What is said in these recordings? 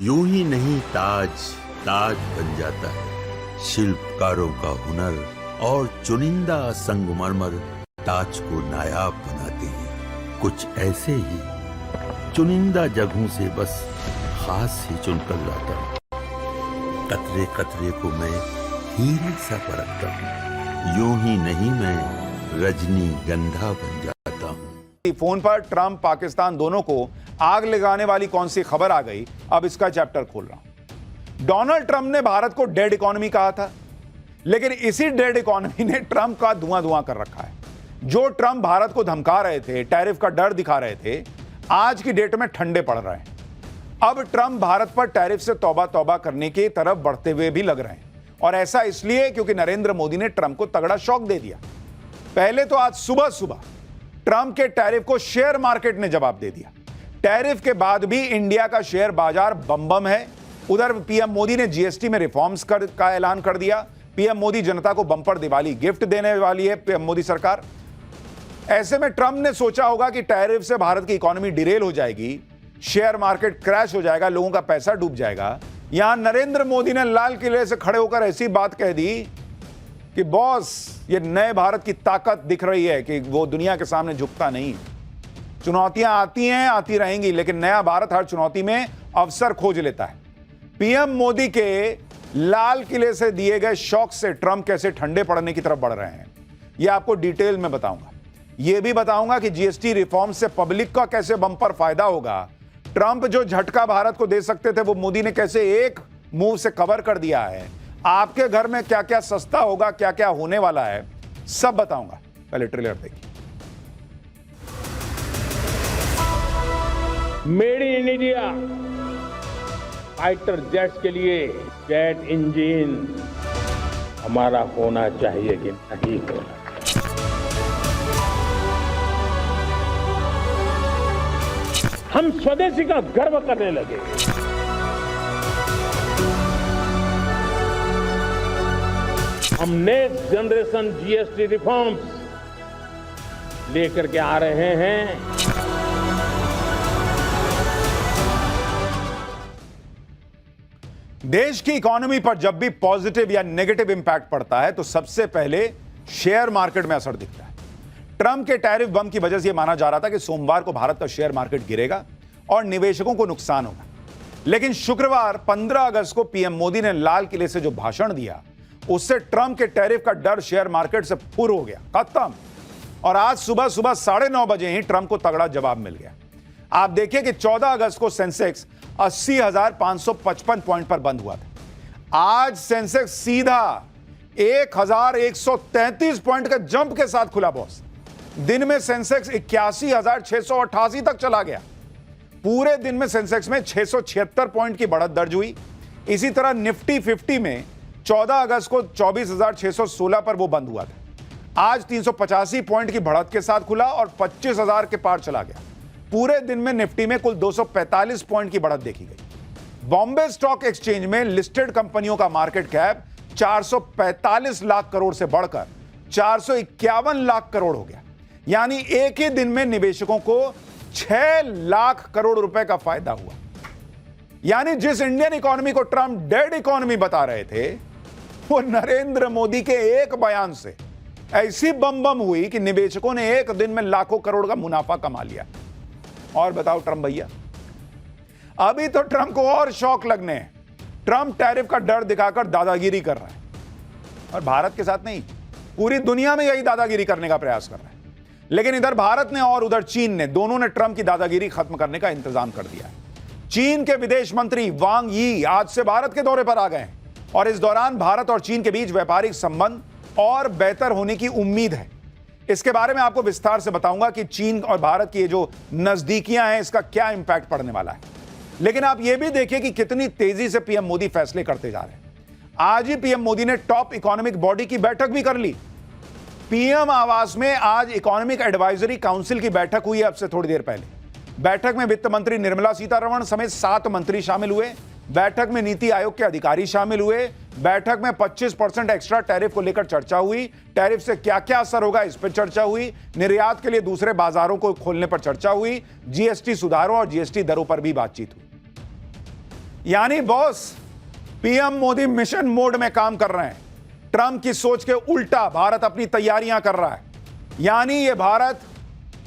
यूं ही नहीं ताज ताज बन जाता है। शिल्पकारों का हुनर और चुनिंदा संगमरमर ताज को नायाब बनाते हैं। कुछ ऐसे ही चुनिंदा जगहों से बस खास ही चुनकर लाता हूँ। कतरे कतरे को मैं हीरे सा परखता हूँ। यूं ही नहीं मैं रजनीगंधा बन जाता हूँ। फोन पर ट्रंप पाकिस्तान दोनों को आग लगाने वाली कौन सी खबर आ गई, अब इसका चैप्टर खोल रहा हूं। डोनाल्ड ट्रंप ने भारत को डेड इकोनॉमी कहा था, लेकिन इसी डेड इकोनॉमी ने ट्रंप का धुआं धुआं कर रखा है। जो ट्रंप भारत को धमका रहे थे, टैरिफ का डर दिखा रहे थे, आज की डेट में ठंडे पड़ रहे हैं। अब ट्रंप भारत पर टैरिफ से तौबा तौबा करने की तरफ बढ़ते हुए भी लग रहे हैं, और ऐसा इसलिए क्योंकि नरेंद्र मोदी ने ट्रंप को तगड़ा शॉक दे दिया। पहले तो आज सुबह सुबह ट्रंप के टैरिफ को शेयर मार्केट ने जवाब दे दिया। टैरिफ के बाद भी इंडिया का शेयर बाजार बम बम है। उधर पीएम मोदी ने जीएसटी में रिफॉर्म्स का ऐलान कर दिया। पीएम मोदी जनता को बम्पर दिवाली गिफ्ट देने वाली है पीएम मोदी सरकार। ऐसे में ट्रंप ने सोचा होगा कि टैरिफ से भारत की इकोनॉमी डिरेल हो जाएगी, शेयर मार्केट क्रैश हो जाएगा, लोगों का पैसा डूब जाएगा। यहां नरेंद्र मोदी ने लाल किले से खड़े होकर ऐसी बात कह दी कि बॉस, ये नए भारत की ताकत दिख रही है कि वो दुनिया के सामने झुकता नहीं। चुनौतियां आती हैं, आती रहेंगी, लेकिन नया भारत हर चुनौती में अवसर खोज लेता है। पीएम मोदी के लाल किले से दिए गए शॉक से ट्रंप कैसे ठंडे पड़ने की तरफ बढ़ रहे हैं, यह आपको डिटेल में बताऊंगा। यह भी बताऊंगा कि जीएसटी रिफॉर्म से पब्लिक का कैसे बम्पर फायदा होगा। ट्रंप जो झटका भारत को दे सकते थे, वो मोदी ने कैसे एक मूव से कवर कर दिया है। आपके घर में क्या क्या सस्ता होगा, क्या क्या होने वाला है, सब बताऊंगा। पहले ट्रेलर देखिए। Made in India fighter jets के लिए जेट इंजन हमारा होना चाहिए कि नहीं होना। हम स्वदेशी का गर्व करने लगे। हम नेक्स्ट जनरेशन जीएसटी रिफॉर्म्स लेकर के आ रहे हैं। देश की इकोनॉमी पर जब भी पॉजिटिव या नेगेटिव इंपैक्ट पड़ता है तो सबसे पहले शेयर मार्केट में असर दिखता है। ट्रंप के टैरिफ बम की वजह से यह माना जा रहा था कि सोमवार को भारत का शेयर मार्केट गिरेगा और निवेशकों को नुकसान होगा। लेकिन शुक्रवार 15 अगस्त को पीएम मोदी ने लाल किले से जो भाषण दिया, उससे ट्रंप के टैरिफ का डर शेयर मार्केट से फुर हो गया, खत्म। और आज सुबह सुबह 9:30 बजे ही ट्रंप को तगड़ा जवाब मिल गया। आप देखिए कि 14 अगस्त को सेंसेक्स 80,555 पॉइंट पर बंद हुआ था। आज सेंसेक्स सीधा 1,133 पॉइंट का जंप के साथ खुला बॉस। दिन में सेंसेक्स 81,688 तक चला गया। पूरे दिन में सेंसेक्स में 676 पॉइंट की बढ़त दर्ज हुई। इसी तरह निफ्टी 50 में 14 अगस्त को 24,616 पर वो बंद हुआ था। आज 385 पॉइंट की बढ़त के साथ खुला और 25,000 के पार चला गया। पूरे दिन में निफ्टी में कुल 245 पॉइंट की बढ़त देखी गई। बॉम्बे स्टॉक एक्सचेंज में लिस्टेड कंपनियों का मार्केट कैप 445 लाख करोड़ से बढ़कर 451 लाख करोड़ हो गया। यानी एक ही दिन में निवेशकों को 6 लाख करोड़ रुपए का फायदा हुआ। यानी जिस इंडियन इकोनॉमी को ट्रंप डेड इकोनॉमी बता रहे थे, वो नरेंद्र मोदी के एक बयान से ऐसी बम बम हुई कि निवेशकों ने एक दिन में लाखों करोड़ का मुनाफा कमा लिया। और बताओ ट्रंप भैया, अभी तो ट्रंप को और शौक लगने हैं। ट्रंप टैरिफ का डर दिखाकर दादागिरी कर रहा है, और भारत के साथ नहीं, पूरी दुनिया में यही दादागिरी करने का प्रयास कर रहा है। लेकिन इधर भारत ने और उधर चीन ने, दोनों ने ट्रंप की दादागिरी खत्म करने का इंतजाम कर दिया है। चीन के विदेश मंत्री वांग यी आज से भारत के दौरे पर आ गए हैं, और इस दौरान भारत और चीन के बीच व्यापारिक संबंध और बेहतर होने की उम्मीद है। इसके बारे में आपको विस्तार से बताऊंगा कि चीन और भारत की ये जो नजदीकियां हैं, इसका क्या इंपैक्ट पड़ने वाला है। लेकिन आप ये भी देखिए कि कितनी तेजी से पीएम मोदी फैसले करते जा रहे हैं। आज ही पीएम मोदी ने टॉप इकोनॉमिक बॉडी की बैठक भी कर ली। पीएम आवास में आज इकोनॉमिक एडवाइजरी काउंसिल की बैठक हुई है, अब से थोड़ी देर पहले। बैठक में वित्त मंत्री निर्मला सीतारमण समेत 7 मंत्री शामिल हुए। बैठक में नीति आयोग के अधिकारी शामिल हुए। बैठक में 25% एक्स्ट्रा टैरिफ को लेकर चर्चा हुई। टैरिफ से क्या क्या असर होगा, इस पर चर्चा हुई। निर्यात के लिए दूसरे बाजारों को खोलने पर चर्चा हुई। जीएसटी सुधारों और जीएसटी दरों पर भी बातचीत हुई। यानी boss PM Modi mission mode में काम कर रहे हैं। ट्रंप की सोच के उल्टा भारत अपनी तैयारियां कर रहा है। यानी ये भारत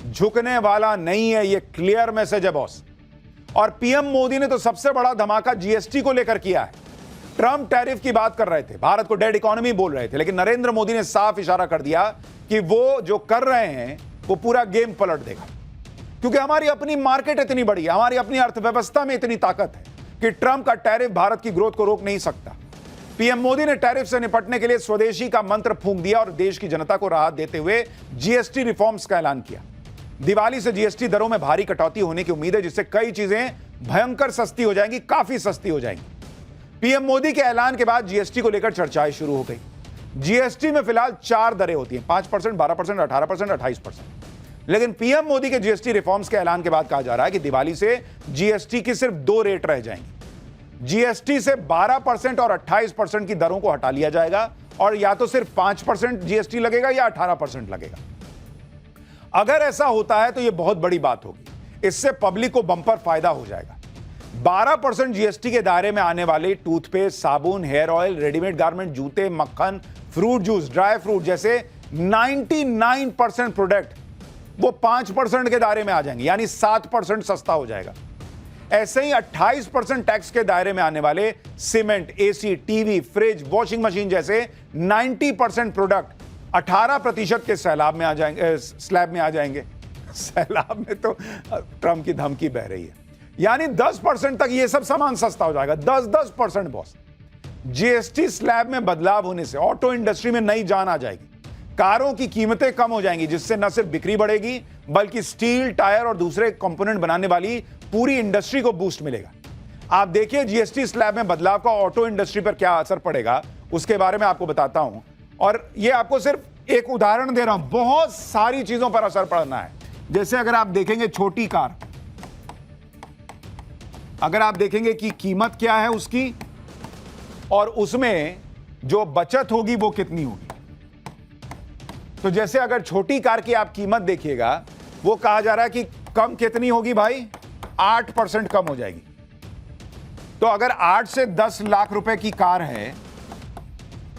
झुकने वाला नहीं है, ये क्लियर मैसेज है बॉस। और पीएम मोदी ने तो सबसे बड़ा धमाका जीएसटी को लेकर किया है। ट्रंप टैरिफ की बात कर रहे थे, भारत को डेड इकोनॉमी बोल रहे थे, लेकिन नरेंद्र मोदी ने साफ इशारा कर दिया कि वो जो कर रहे हैं वो पूरा गेम पलट देगा, क्योंकि हमारी अपनी मार्केट इतनी बड़ी है, हमारी अपनी अर्थव्यवस्था में इतनी ताकत है कि ट्रंप का टैरिफ भारत की ग्रोथ को रोक नहीं सकता। पीएम मोदी ने टैरिफ से निपटने के लिए स्वदेशी का मंत्र फूंक दिया और देश की जनता को राहत देते हुए जीएसटी रिफॉर्म्स का ऐलान किया। दिवाली से जीएसटी दरों में भारी कटौती होने की उम्मीद है, जिससे कई चीजें भयंकर सस्ती हो जाएंगी, काफी सस्ती हो जाएंगी। पीएम मोदी के ऐलान के बाद जीएसटी को लेकर चर्चाएं शुरू हो गई। जीएसटी में फिलहाल 4 दरें होती हैं, 5%, 12%, 18%, 28%। लेकिन पीएम मोदी के जीएसटी रिफॉर्म्स के ऐलान के बाद कहा जा रहा है कि दिवाली से जीएसटी की सिर्फ 2 रेट रह जाएंगी। जीएसटी से 12% और 28% की दरों को हटा लिया जाएगा और या तो सिर्फ 5% जीएसटी लगेगा या 18% लगेगा। अगर ऐसा होता है तो यह बहुत बड़ी बात होगी, इससे पब्लिक को बंपर फायदा हो जाएगा। 12% जीएसटी के दायरे में आने वाले टूथपेस्ट, साबुन, हेयर ऑयल, रेडीमेड गारमेंट, जूते, मक्खन, फ्रूट जूस, ड्राई फ्रूट जैसे 99% प्रोडक्ट वो 5% के दायरे में आ जाएंगे, यानी 7% सस्ता हो जाएगा। ऐसे ही 28% टैक्स के दायरे में आने वाले cement, AC, TV, fridge, washing machine जैसे 90% प्रोडक्ट 18% के स्लैब में आ जाएंगे। सैलाब में तो ट्रंप की धमकी बह रही है, यानी 10% तक ये सब सामान सस्ता हो जाएगा। 10% बॉस। जीएसटी स्लैब में बदलाव होने से ऑटो इंडस्ट्री में नई जान आ जाएगी, कारों की कीमतें कम हो जाएंगी, जिससे न सिर्फ बिक्री बढ़ेगी बल्कि स्टील, टायर और दूसरे कंपोनेंट बनाने वाली पूरी इंडस्ट्री को बूस्ट मिलेगा। आप देखिए जीएसटी स्लैब में बदलाव का ऑटो इंडस्ट्री पर क्या असर पड़ेगा, उसके बारे में आपको बताता हूं। और ये आपको सिर्फ एक उदाहरण दे रहा हूं, बहुत सारी चीजों पर असर पड़ना है। जैसे अगर आप देखेंगे छोटी कार, अगर आप देखेंगे कि कीमत क्या है उसकी और उसमें जो बचत होगी वो कितनी होगी, तो जैसे अगर छोटी कार की आप कीमत देखिएगा, वो कहा जा रहा है कि कम कितनी होगी भाई, 8% कम हो जाएगी। तो अगर 8 से 10 लाख रुपए की कार है,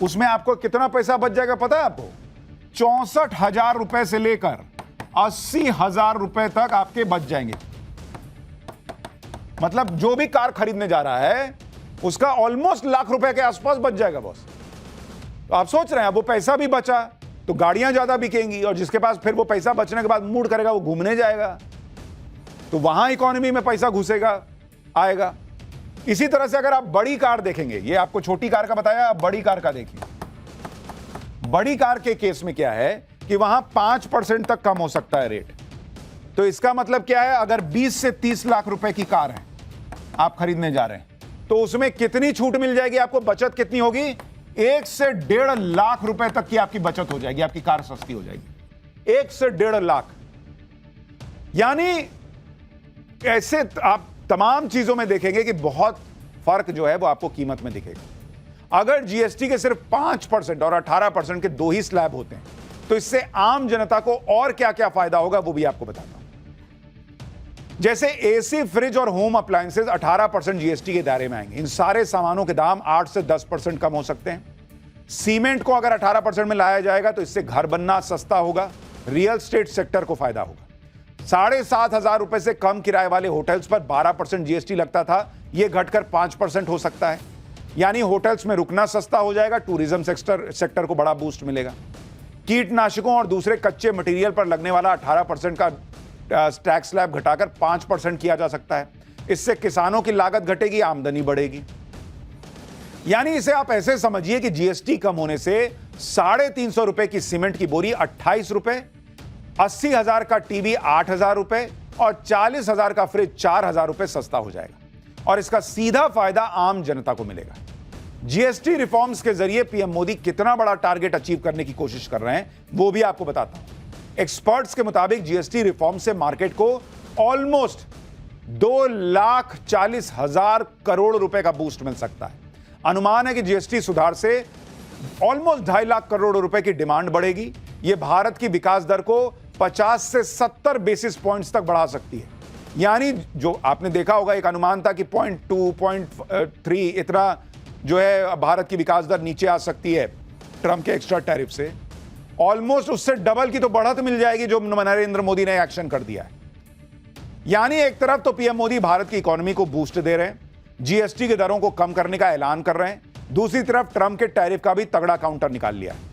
उसमें आपको कितना पैसा बच जाएगा पता है आपको? 64,000 रुपए से लेकर 80,000 रुपए तक आपके बच जाएंगे। मतलब जो भी कार खरीदने जा रहा है उसका ऑलमोस्ट लाख रुपए के आसपास बच जाएगा बॉस। तो आप सोच रहे हैं वो पैसा भी बचा तो गाड़ियां ज्यादा बिकेंगी, और जिसके पास फिर वो पैसा बचने के बाद मूड करेगा वो घूमने जाएगा, तो वहां इकोनॉमी में पैसा घुसेगा, आएगा। इसी तरह से अगर आप बड़ी कार देखेंगे, ये आपको छोटी कार का बताया, आप बड़ी कार का देखिए। बड़ी कार के केस में क्या है कि वहां 5% तक कम हो सकता है रेट। तो इसका मतलब क्या है, अगर 20 से 30 लाख रुपए की कार है आप खरीदने जा रहे हैं, तो उसमें कितनी छूट मिल जाएगी आपको, बचत कितनी होगी? 1 से 1.5 लाख रुपए तक की आपकी बचत हो जाएगी, आपकी कार सस्ती हो जाएगी। 1 से 1.5 लाख, यानी ऐसे आप तमाम चीजों में देखेंगे कि बहुत फर्क जो है वो आपको कीमत में दिखेगा। अगर जीएसटी के सिर्फ 5% और 18% के 2 ही स्लैब होते हैं, तो इससे आम जनता को और क्या क्या फायदा होगा वो भी आपको बताता हूं। जैसे एसी, फ्रिज और होम अप्लायंसेज 18% जीएसटी के दायरे में आएंगे। इन सारे सामानों के दाम 8 से 10% कम हो सकते हैं। सीमेंट को अगर 18% में लाया जाएगा तो इससे घर बनना सस्ता होगा, रियल एस्टेट सेक्टर को फायदा होगा। 7,500 रुपए से कम किराए वाले होटल्स पर 12% जीएसटी लगता था, यह घटकर 5% हो सकता है, यानी होटल्स में रुकना सस्ता हो जाएगा, टूरिज्म सेक्टर को बड़ा बूस्ट मिलेगा। कीटनाशकों और दूसरे कच्चे मटेरियल पर लगने वाला 18% का टैक्स स्लैब घटाकर 5% किया जा सकता है। इससे किसानों की लागत घटेगी, आमदनी बढ़ेगी। यानी इसे आप ऐसे समझिए कि जीएसटी कम होने से 350 रुपए की सीमेंट की बोरी 28 रुपए, 80,000 का टीवी 8,000 रुपए और 40,000 का फ्रिज 4,000 रुपए सस्ता हो जाएगा, और इसका सीधा फायदा आम जनता को मिलेगा। जीएसटी रिफॉर्म्स के जरिए पीएम मोदी कितना बड़ा टारगेट अचीव करने की कोशिश कर रहे हैं वो भी आपको बताता हूं। एक्सपर्ट्स के मुताबिक जीएसटी रिफॉर्म से मार्केट को ऑलमोस्ट 2,40,000 करोड़ रुपए का बूस्ट मिल सकता है। अनुमान है कि जीएसटी सुधार से ऑलमोस्ट 2.5 लाख करोड़ रुपए की डिमांड बढ़ेगी। यह भारत की विकास दर को 50 से 70 बेसिस पॉइंट्स तक बढ़ा सकती है। यानी जो आपने देखा होगा, एक अनुमान था कि 0.2, 0.3 इतना जो है भारत की विकास दर नीचे आ सकती है ट्रंप के एक्स्ट्रा टैरिफ से। ऑलमोस्ट उससे डबल की तो बढ़त मिल जाएगी जो नरेंद्र मोदी ने एक्शन कर दिया है। यानी एक तरफ तो पीएम मोदी भारत की इकोनॉमी को बूस्ट दे रहे हैं, जीएसटी की दरों को कम करने का ऐलान कर रहे हैं, दूसरी तरफ ट्रंप के टैरिफ का भी तगड़ा काउंटर निकाल लिया है।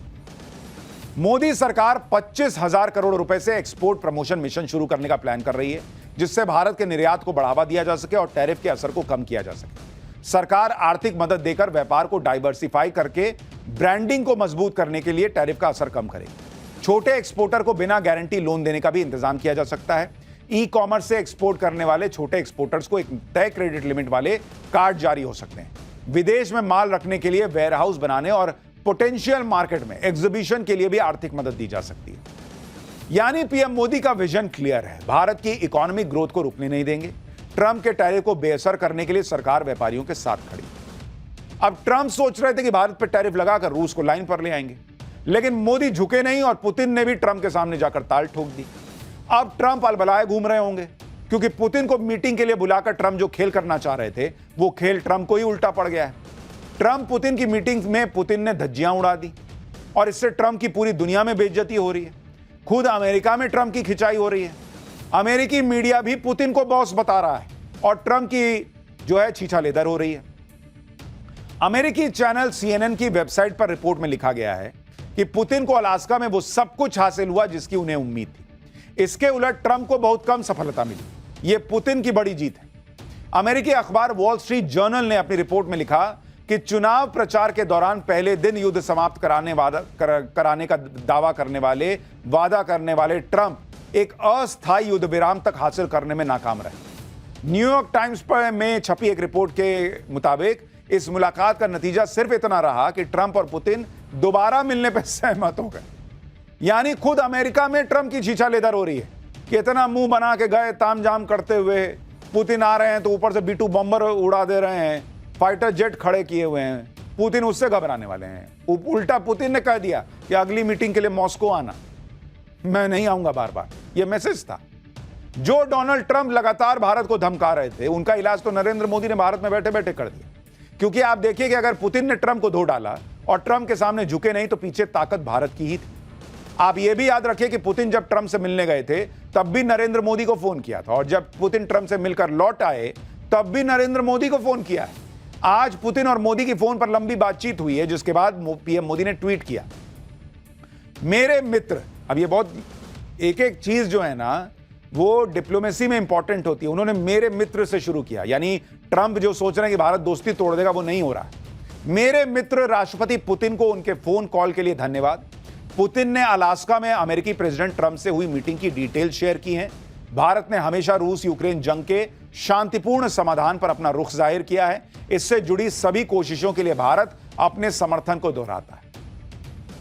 मोदी सरकार 25,000 करोड़ रुपए से एक्सपोर्ट प्रमोशन मिशन शुरू करने का प्लान कर रही है, जिससे भारत के निर्यात को बढ़ावा दिया जा सके और टैरिफ के असर को कम किया जा सके। सरकार आर्थिक मदद देकर व्यापार को डाइवर्सिफाई करके ब्रांडिंग को मजबूत करने के लिए टैरिफ का असर कम करेगी। छोटे एक्सपोर्टर को बिना गारंटी लोन देने का भी इंतजाम किया जा सकता है। ई कॉमर्स से एक्सपोर्ट करने वाले छोटे एक्सपोर्टर्स को एक तय क्रेडिट लिमिट वाले कार्ड जारी हो सकते हैं। विदेश में माल रखने के लिए वेयरहाउस बनाने और पोटेंशियल मार्केट में एग्जीबिशन के लिए भी आर्थिक मदद दी जा सकती है। यानी पीएम मोदी का विजन क्लियर है, भारत की इकोनॉमिक ग्रोथ को रुकने नहीं देंगे। ट्रंप के टैरिफ को बेअसर करने के लिए सरकार व्यापारियों के साथ खड़ी। अब ट्रंप सोच रहे थे कि भारत पर टैरिफ लगाकर रूस को लाइन पर ले आएंगे, लेकिन मोदी झुके नहीं और पुतिन ने भी ट्रंप के सामने जाकर ताल ठोक दी। अब ट्रंप अलबलाए घूम रहे होंगे, क्योंकि पुतिन को मीटिंग के लिए बुलाकर ट्रंप जो खेल करना चाह रहे थे वो खेल ट्रंप को ही उल्टा पड़ गया है। ट्रंप पुतिन की मीटिंग में पुतिन ने धज्जियां उड़ा दी और इससे ट्रंप की पूरी दुनिया में बेइज्जती हो रही है। खुद अमेरिका में ट्रंप की खिंचाई हो रही है। अमेरिकी मीडिया भी पुतिन को बॉस बता रहा है और ट्रंप की जो है छीछालेदर हो रही है। अमेरिकी चैनल CNN की वेबसाइट पर रिपोर्ट में लिखा गया है कि पुतिन को अलास्का में वो सब कुछ हासिल हुआ जिसकी उन्हें उम्मीद थी। इसके उलट ट्रंप को बहुत कम सफलता मिली। यह पुतिन की बड़ी जीत है। अमेरिकी अखबार वॉल स्ट्रीट जर्नल ने अपनी रिपोर्ट में लिखा कि चुनाव प्रचार के दौरान पहले दिन युद्ध समाप्त कराने का वादा करने वाले ट्रंप एक अस्थायी युद्ध विराम तक हासिल करने में नाकाम रहे। न्यूयॉर्क टाइम्स पर में छपी एक रिपोर्ट के मुताबिक इस मुलाकात का नतीजा सिर्फ इतना रहा कि ट्रंप और पुतिन दोबारा मिलने पर सहमत हो गए। यानी खुद अमेरिका में ट्रंप की छीछालेदर हो रही है कि इतना मुंह बना के गए तामझाम करते हुए, पुतिन आ रहे हैं तो ऊपर से B-2 बम्बर उड़ा दे रहे हैं, फाइटर जेट खड़े किए हुए हैं, पुतिन उससे घबराने वाले हैं। उल्टा पुतिन ने कह दिया कि अगली मीटिंग के लिए मॉस्को आना, मैं नहीं आऊंगा बार बार। यह मैसेज था। जो डोनाल्ड ट्रंप लगातार भारत को धमका रहे थे, उनका इलाज तो नरेंद्र मोदी ने भारत में बैठे बैठे कर दिया। क्योंकि आप देखिए कि अगर पुतिन ने ट्रंप को धो डाला और ट्रंप के सामने झुके नहीं तो पीछे ताकत भारत की ही थी। आप यह भी याद रखिए कि पुतिन जब ट्रंप से मिलने गए थे तब भी नरेंद्र मोदी को फोन किया था, और जब पुतिन ट्रंप से मिलकर लौट आए तब भी नरेंद्र मोदी को फोन किया है। आज पुतिन और मोदी की फोन पर लंबी बातचीत हुई है, जिसके बाद पीएम मोदी ने ट्वीट किया, मेरे मित्र। अब ये बहुत एक एक चीज जो है ना वो डिप्लोमेसी में इंपॉर्टेंट होती है। उन्होंने मेरे मित्र से शुरू किया, यानी ट्रंप जो सोच रहे हैं कि भारत दोस्ती तोड़ देगा वो नहीं हो रहा। मेरे मित्र राष्ट्रपति पुतिन को उनके फोन कॉल के लिए धन्यवाद। पुतिन ने अलास्का में अमेरिकी प्रेसिडेंट ट्रंप से हुई मीटिंग की डिटेल शेयर की हैं। भारत ने हमेशा रूस यूक्रेन जंग के शांतिपूर्ण समाधान पर अपना रुख जाहिर किया है। इससे जुड़ी सभी कोशिशों के लिए भारत अपने समर्थन को दोहराता है।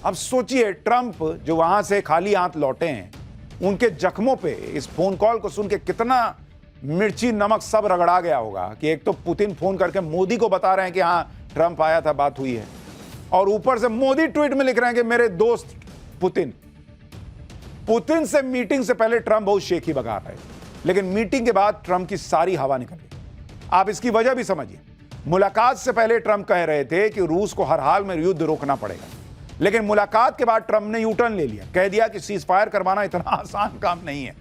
अब सोचिए, ट्रंप जो वहां से खाली हाथ लौटे हैं, उनके जख्मों पे इस फोन कॉल को सुन के कितना मिर्ची नमक सब रगड़ा गया होगा कि एक तो पुतिन फोन करके मोदी को बता रहे हैं कि हाँ ट्रंप आया था, बात हुई है, और ऊपर से मोदी ट्वीट में लिख रहे हैं कि मेरे दोस्त पुतिन से मीटिंग से पहले ट्रंप बहुत शेखी बगा रहे थे, लेकिन मीटिंग के बाद ट्रंप की सारी हवा निकल गई। आप इसकी वजह भी समझिए। मुलाकात से पहले ट्रंप कह रहे थे कि रूस को हर हाल में युद्ध रोकना पड़ेगा, लेकिन मुलाकात के बाद ट्रंप ने यूटर्न ले लिया, कह दिया कि सीज फायर करवाना इतना आसान काम नहीं है।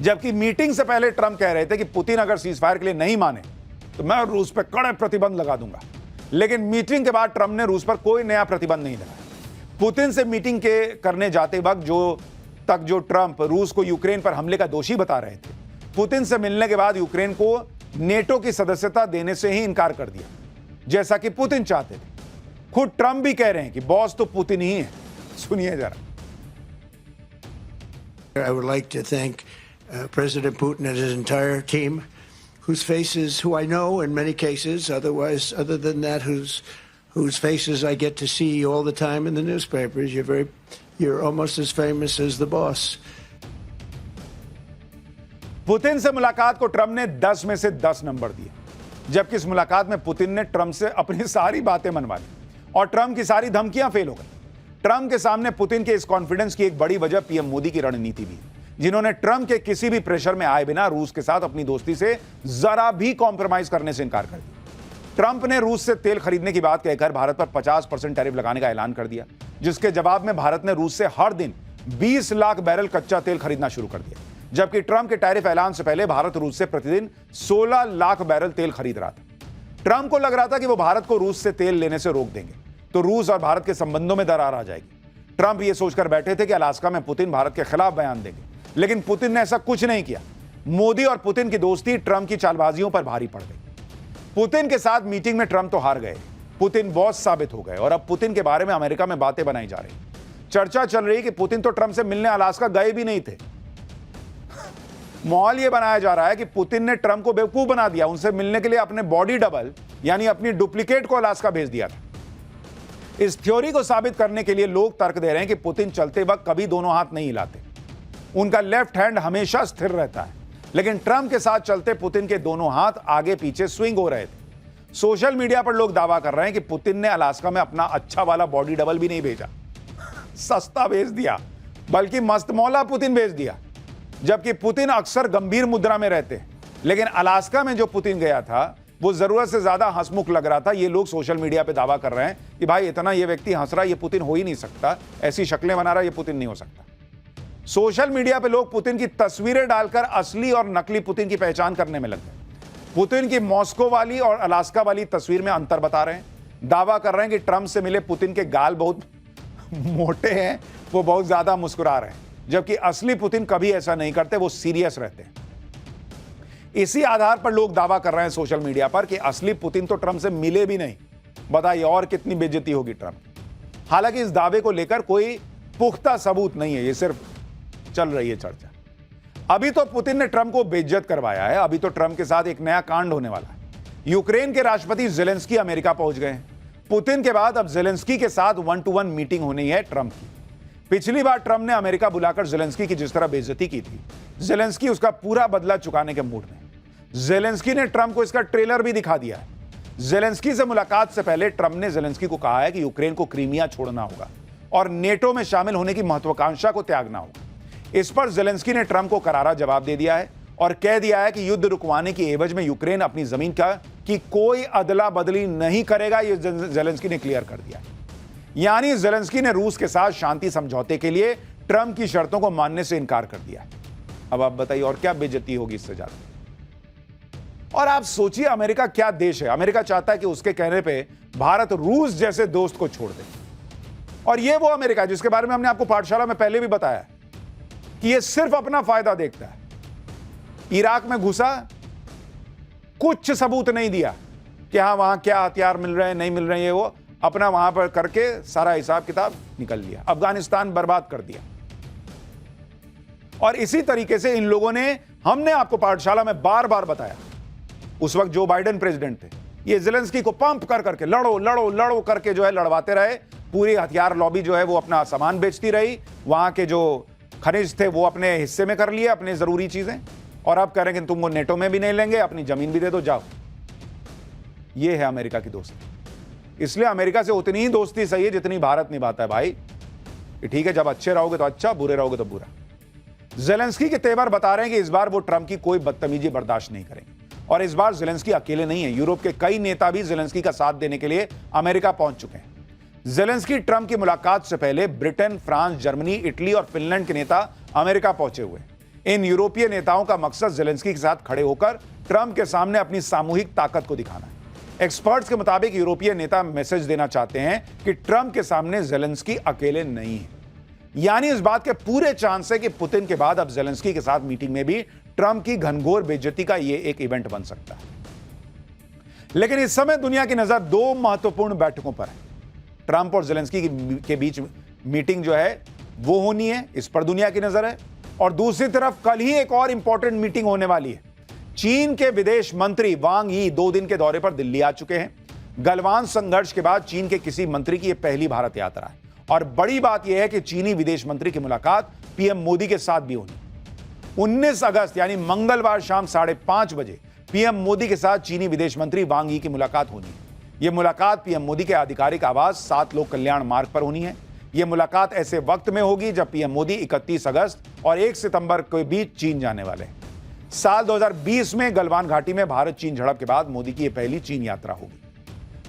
जबकि मीटिंग से पहले ट्रंप कह रहे थे कि पुतिन अगर सीज फायर के लिए नहीं माने तो मैं रूस पर कड़े प्रतिबंध लगा दूंगा, लेकिन मीटिंग के बाद ट्रंप ने रूस पर कोई नया प्रतिबंध नहीं लगाया। पुतिन से मीटिंग के करने जाते वक्त जो ट्रंप रूस को यूक्रेन पर हमले का दोषी बता रहे थे, पुतिन से मिलने के बाद यूक्रेन को नेटो की सदस्यता देने से ही इनकार कर दिया, जैसा कि पुतिन चाहते थे। खुद ट्रंप भी कह रहे हैं कि बॉस तो पुतिन ही है। सुनिए जरा। I would like to thank President Putin and his entire team, whose faces, who I know in many cases, other than that, whose faces I get to see all the time in the newspapers. You're almost as famous as the boss. Putin से मुलाकात को Trump ने 10 में से 10 number दिए, जबकि इस मुलाकात में पुतिन ने ट्रंप से अपनी सारी बातें मनवा ली और ट्रंप की सारी धमकियां फेल हो गई। ट्रंप के सामने पुतिन के इस कॉन्फिडेंस की एक बड़ी वजह पीएम मोदी की रणनीति भी है। जिन्होंने ट्रंप के किसी भी प्रेशर में आए बिना रूस के साथ अपनी दोस्ती से जरा भी कॉम्प्रोमाइज करने से इनकार कर दिया। ट्रंप ने रूस से तेल खरीदने की बात कहकर भारत पर 50% टैरिफ लगाने का ऐलान कर दिया, जिसके जवाब में भारत ने रूस से हर दिन 20 लाख बैरल कच्चा तेल खरीदना शुरू कर दिया। जबकि ट्रंप के टैरिफ ऐलान से पहले भारत रूस से प्रतिदिन 16 लाख बैरल तेल खरीद रहा था। ट्रंप को लग रहा था कि वो भारत को रूस से तेल लेने से रोक देंगे तो रूस और भारत के संबंधों में दरार आ जाएगी। ट्रंप ये सोचकर बैठे थे कि अलास्का में पुतिन भारत के खिलाफ बयान देंगे, लेकिन पुतिन ने ऐसा कुछ नहीं किया। मोदी और पुतिन की दोस्ती ट्रंप की चालबाजियों पर भारी पड़ गई। पुतिन के साथ मीटिंग में ट्रंप तो हार गए, पुतिन बॉस साबित हो गए और अब पुतिन के बारे में अमेरिका में बातें बनाई जा रही। चर्चा चल रही कि पुतिन तो ट्रंप से मिलने अलास्का गए भी नहीं थे। माहौल यह बनाया जा रहा है कि पुतिन ने ट्रंप को बेवकूफ बना दिया, उनसे मिलने के लिए अपने बॉडी डबल यानी अपनी डुप्लीकेट को अलास्का भेज दिया था। इस थ्योरी को साबित करने के लिए लोग तर्क दे रहे हैं कि पुतिन चलते वक्त कभी दोनों हाथ नहीं हिलाते, उनका लेफ्ट हैंड हमेशा स्थिर रहता है। लेकिन ट्रंप के साथ चलते पुतिन के दोनों हाथ आगे पीछे स्विंग हो रहे थे। सोशल मीडिया पर लोग दावा कर रहे हैं कि पुतिन ने अलास्का में अपना अच्छा वाला बॉडी डबल भी नहीं भेजा, सस्ता भेज दिया, बल्कि मस्तमौला पुतिन भेज दिया। जबकि पुतिन अक्सर गंभीर मुद्रा में रहते हैं, लेकिन अलास्का में जो पुतिन गया था वो जरूरत से ज्यादा हंसमुख लग रहा था। ये लोग सोशल मीडिया पे दावा कर रहे हैं कि भाई इतना ये व्यक्ति हंस रहा है, ये पुतिन हो ही नहीं सकता, ऐसी शक्लें बना रहा है, ये पुतिन नहीं हो सकता। सोशल मीडिया पे लोग पुतिन की तस्वीरें डालकर असली और नकली पुतिन की पहचान करने में लग गए। पुतिन की मॉस्को वाली और अलास्का वाली तस्वीर में अंतर बता रहे हैं। दावा कर रहे हैं कि ट्रंप से मिले पुतिन के गाल बहुत मोटे हैं, वो बहुत ज्यादा मुस्कुरा रहे हैं, जबकि असली पुतिन कभी ऐसा नहीं करते, वो सीरियस रहते हैं। इसी आधार पर लोग दावा कर रहे हैं सोशल मीडिया पर कि असली पुतिन तो ट्रंप से मिले भी नहीं। बताइए और कितनी बेइज्जती होगी ट्रंप। हालांकि इस दावे को लेकर कोई पुख्ता सबूत नहीं है, ये सिर्फ चल रही है चर्चा। अभी तो पुतिन ने ट्रंप को बेइज्जत करवाया है, अभी तो ट्रंप के साथ एक नया कांड होने वाला है। यूक्रेन के राष्ट्रपति जेलेंस्की अमेरिका पहुंच गए हैं। पुतिन के बाद अब जेलेंस्की के साथ 1-to-1 मीटिंग होनी है ट्रंप की। पिछली बार ट्रंप ने अमेरिका बुलाकर जेलेंस्की की जिस तरह बेइज्जती की थी, जेलेंस्की उसका पूरा बदला चुकाने के मूड में। जेलेंस्की ने ट्रंप को इसका ट्रेलर भी दिखा दिया है। जेलेंस्की से मुलाकात से पहले ट्रंप ने जेलेंस्की को कहा है कि यूक्रेन को क्रीमिया छोड़ना होगा और नेटो में शामिल होने की महत्वाकांक्षा को त्यागना होगा। इस पर जेलेंस्की ने ट्रंप को करारा जवाब दे दिया है और कह दिया है कि युद्ध रुकवाने की एवज में यूक्रेन अपनी जमीन की कोई अदला बदली नहीं करेगा। यह जेलेंस्की ने क्लियर कर दिया। यानी जेलेंस्की ने रूस के साथ शांति समझौते के लिए ट्रंप की शर्तों को मानने से इनकार कर दिया है। अब आप बताइए और क्या बेइज्जती होगी इससे ज्यादा। और आप सोचिए अमेरिका क्या देश है। अमेरिका चाहता है कि उसके कहने पे भारत रूस जैसे दोस्त को छोड़ दे। और यह वो अमेरिका है जिसके बारे में हमने आपको पाठशाला में पहले भी बताया कि यह सिर्फ अपना फायदा देखता है। इराक में घुसा, कुछ सबूत नहीं दिया कि हां वहां क्या हथियार मिल रहे हैं नहीं मिल रहे हैं, वो अपना वहां पर करके सारा हिसाब किताब निकल लिया। अफगानिस्तान बर्बाद कर दिया। और इसी तरीके से इन लोगों ने, हमने आपको पाठशाला में बार बार बताया, उस वक्त जो बाइडेन प्रेसिडेंट थे, ये जेलेंस्की को पंप कर करके लड़ो लड़ो लड़ो करके जो है लड़वाते रहे। पूरी हथियार लॉबी जो है वो अपना सामान बेचती रही, वहां के जो खनिज थे वो अपने हिस्से में कर लिए, अपने जरूरी चीजें, और अब कह रहे हैं कि तुमको नेटो में भी नहीं लेंगे, अपनी जमीन भी दे दो, जाओ। ये है अमेरिका की दोस्ती। इसलिए अमेरिका से उतनी ही दोस्ती सही है जितनी भारत निभाता है भाई। ठीक है, जब अच्छे रहोगे तो अच्छा, बुरे रहोगे तो बुरा। जेलेंस्की के तेवर बता रहे हैं कि इस बार वो ट्रंप की कोई बदतमीजी बर्दाश्त नहीं करेंगे। और इस बार जेलेंस्की अकेले नहीं है, यूरोप के कई नेता भी जेलेंस्की का साथ देने के लिए अमेरिका पहुंच चुके हैं। जेलेंस्की ट्रंप की मुलाकात से पहले ब्रिटेन, फ्रांस, जर्मनी, इटली और फिनलैंड के नेता अमेरिका पहुंचे हुए। इन यूरोपीय नेताओं का मकसद जेलेंस्की के साथ खड़े होकर ट्रंप के सामने अपनी सामूहिक ताकत को दिखाना है। एक्सपर्ट्स के मुताबिक यूरोपीय नेता मैसेज देना चाहते हैं कि ट्रंप के सामने जेलेंस्की अकेले नहीं है। यानी इस बात के पूरे चांस है कि पुतिन के बाद अब जेलेंस्की के साथ मीटिंग में भी ट्रंप की घनघोर बेइज्जती का यह एक इवेंट बन सकता है। लेकिन इस समय दुनिया की नजर दो महत्वपूर्ण बैठकों पर है। ट्रंप और जेलेंस्की के बीच मीटिंग जो है वो होनी है, इस पर दुनिया की नजर है। और दूसरी तरफ कल ही एक और इंपॉर्टेंट मीटिंग होने वाली है। चीन के विदेश मंत्री वांग यी 2 दिन के दौरे पर दिल्ली आ चुके हैं। गलवान संघर्ष के बाद चीन के किसी मंत्री की यह पहली भारत यात्रा है। और बड़ी बात यह है कि चीनी विदेश मंत्री की मुलाकात पीएम मोदी के साथ भी होनी। 19 अगस्त यानी मंगलवार शाम 5:30 बजे पीएम मोदी के साथ चीनी विदेश मंत्री वांग यी की मुलाकात होनी है। यह मुलाकात पीएम मोदी के आधिकारिक आवास 7 लोक कल्याण मार्ग पर होनी है। यह मुलाकात ऐसे वक्त में होगी जब पीएम मोदी 31 अगस्त और 1 सितंबर के बीच चीन जाने वाले हैं। साल 2020 में गलवान घाटी में भारत चीन झड़प के बाद मोदी की यह पहली चीन यात्रा होगी।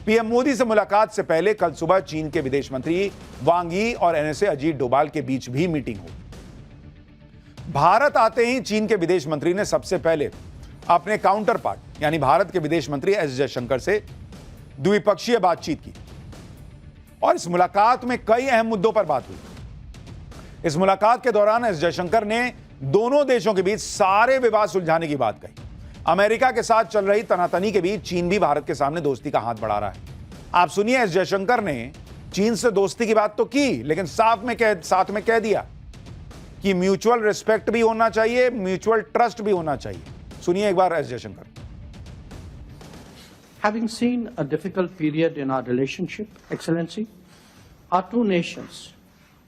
पीएम मोदी से मुलाकात से पहले कल सुबह चीन के विदेश मंत्री वांग यी और एनएसए अजीत डोभाल के बीच भी मीटिंग होगी। भारत आते ही चीन के विदेश मंत्री ने सबसे पहले अपने काउंटर पार्ट यानी भारत के विदेश मंत्री एस जयशंकर से द्विपक्षीय बातचीत की और इस मुलाकात में कई अहम मुद्दों पर बात हुई। इस मुलाकात के दौरान एस जयशंकर ने दोनों देशों के बीच सारे विवाद सुलझाने की बात कही। अमेरिका के साथ चल रही तनातनी के बीच चीन भी भारत के सामने दोस्ती का हाथ बढ़ा रहा है। आप सुनिए, एस जयशंकर ने चीन से दोस्ती की बात तो की, लेकिन साथ में कह दिया कि म्यूचुअल रिस्पेक्ट भी होना चाहिए, म्यूचुअल ट्रस्ट भी होना चाहिए। सुनिए एक बार S Jaishankar. Having seen a difficult period in our relationship, Excellency, our two nations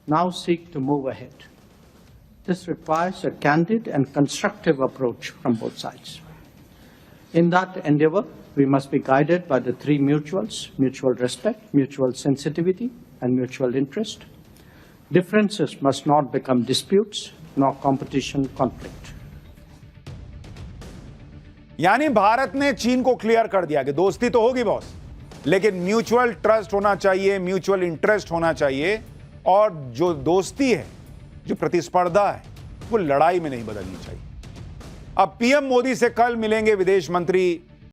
now seek to move ahead. This requires a candid and constructive approach from both sides. In that endeavor, we must be guided by the three mutuals: mutual respect, mutual sensitivity, and mutual interest. Differences must not become disputes, nor competition, conflict. यानी भारत ने चीन को clear कर दिया कि दोस्ती तो होगी बॉस, लेकिन म्यूचुअल ट्रस्ट होना चाहिए, म्यूचुअल इंटरेस्ट होना चाहिए, और जो दोस्ती है, जो प्रतिस्पर्धा है, वो लड़ाई में नहीं बदलनी चाहिए। अब पीएम मोदी से कल मिलेंगे विदेश मंत्री